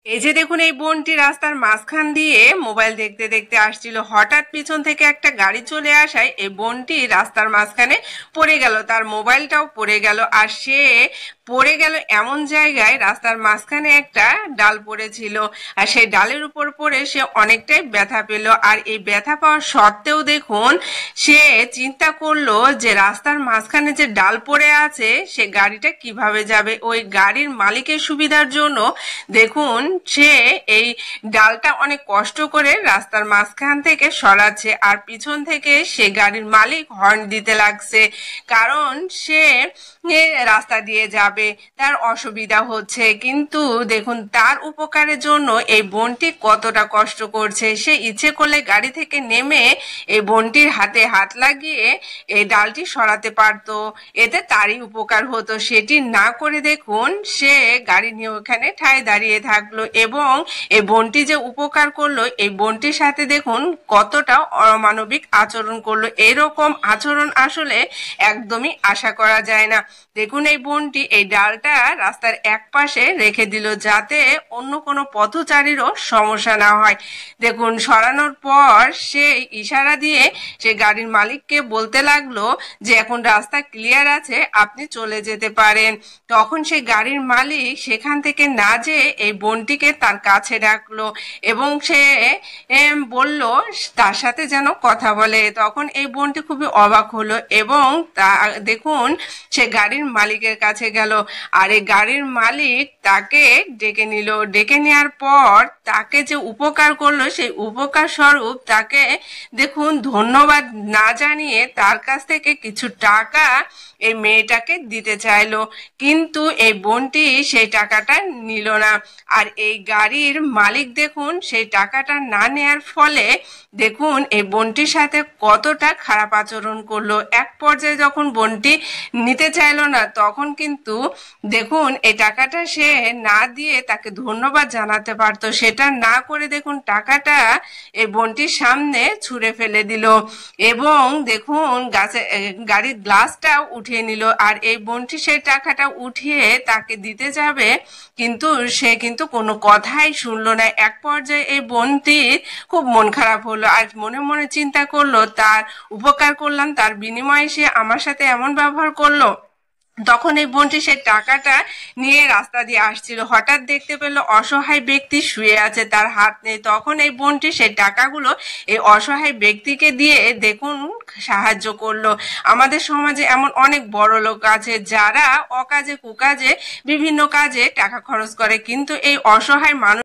এই যে দেখুন, এই বোনটি রাস্তার মাঝখান দিয়ে মোবাইল দেখতে দেখতে আসছিল। হঠাৎ পিছন থেকে একটা গাড়ি চলে আসায় এই বোনটি রাস্তার মাঝখানে পড়ে গেল, তার মোবাইলটাও পড়ে গেল। আর সে পড়ে গেল এমন জায়গায়, রাস্তার মাঝখানে একটা ডাল পড়েছিল, আর সেই ডালের উপর পড়ে সে অনেকটাই ব্যথা পেল। আর এই ব্যথা পাওয়া সত্ত্বেও দেখুন, সে চিন্তা করলো যে রাস্তার মাঝখানে যে ডাল পড়ে আছে সে গাড়িটা কিভাবে যাবে। ওই গাড়ির মালিকের সুবিধার জন্য দেখুন সে এই ডালটা অনেক কষ্ট করে রাস্তার মাঝখান থেকে সরাচ্ছে, আর পিছন থেকে সে গাড়ির মালিক হর্ন দিতে লাগছে, কারণ সে রাস্তা দিয়ে যাবে, তার অসুবিধা হচ্ছে। কিন্তু দেখুন তার উপকারের জন্য এই বোনটি কতটা কষ্ট করছে। সে ইচ্ছে করলে গাড়ি থেকে নেমে এই বোনটির হাতে হাত লাগিয়ে এই ডালটি সরাতে পারতো, এতে তারই উপকার হতো। সেটি না করে দেখুন সে গাড়ি নিয়ে ওখানে ঠায় দাঁড়িয়ে থাকলো, এবং এই বোনটি যে উপকার করলো, এই বোনটির সাথে দেখুন কতটা অমানবিক আচরণ করলো। এরকম আচরণ আসলে একদমই আশা করা যায় না। দেখুন এই বোনটি এই ডালটা রাস্তার এক পাশে রেখে দিল, যাতে অন্য কোনো পথচারীরও সমস্যা না হয়। দেখুন সরানোর পর সে ইশারা দিয়ে সে গাড়ির মালিককে বলতে লাগলো যে এখন রাস্তা ক্লিয়ার আছে, আপনি চলে যেতে পারেন। তখন সে গাড়ির মালিক সেখান থেকে না যেয়ে এই বোনটিকে তার কাছে ডাকলো, এবং সে বলল তার সাথে যেন কথা বলে। তখন এই বোনটি খুবই অবাক হলো, এবং দেখুন সে গাড়ির মালিকের কাছে গেল, আর এই গাড়ির মালিক তাকে ডেকে নিল। ডেকে নেওয়ার পর তাকে যে উপকার করলো, সেই উপকার স্বরূপ তাকে দেখুন ধন্যবাদ না জানিয়ে তার কাছ থেকে কিছু টাকা এই মেয়েটাকে দিতে চাইলো, কিন্তু এই বোনটি সেই টাকাটা নিল না। আর এই গাড়ির মালিক দেখুন সেই টাকাটা না নেয়ার ফলে দেখুন এই বোনটির সাথে কতটা খারাপ আচরণ করলো। এক পর্যায়ে যখন বোনটি নিতে চাইলো না, তখন কিন্তু দেখুন এই টাকাটা সে না দিয়ে তাকে ধন্যবাদ জানাতে পারতো, সেটা না করে দেখুন টাকাটা এই বোনটির সামনে ছুঁড়ে ফেলে দিল, এবং দেখুন গাড়ির গ্লাসটা উঠিয়ে নিল। আর এই বোনটি সেই টাকাটা উঠিয়ে তাকে দিতে যাবে, কিন্তু সে কিন্তু কোনো কথাই শুনলো না। এক পর্যায়ে এই বোনটির খুব মন খারাপ হলো, আর মনে মনে চিন্তা করলো তার উপকার করলাম, তার বিনিময়ে সে আমার সাথে এমন ব্যবহার করলো। তখন এই বোনটি সেই টাকাটা নিয়ে রাস্তা দিয়ে আসছিল, হঠাৎ দেখতে পেল অসহায় ব্যক্তি শুয়ে আছে, তার হাত নেই। তখন এই বোনটি সেই টাকাগুলো এই অসহায় ব্যক্তিকে দিয়ে দেখুন সাহায্য করলো। আমাদের সমাজে এমন অনেক বড় লোক আছে যারা অকাজে কুকাজে বিভিন্ন কাজে টাকা খরচ করে, কিন্তু এই অসহায় মানুষ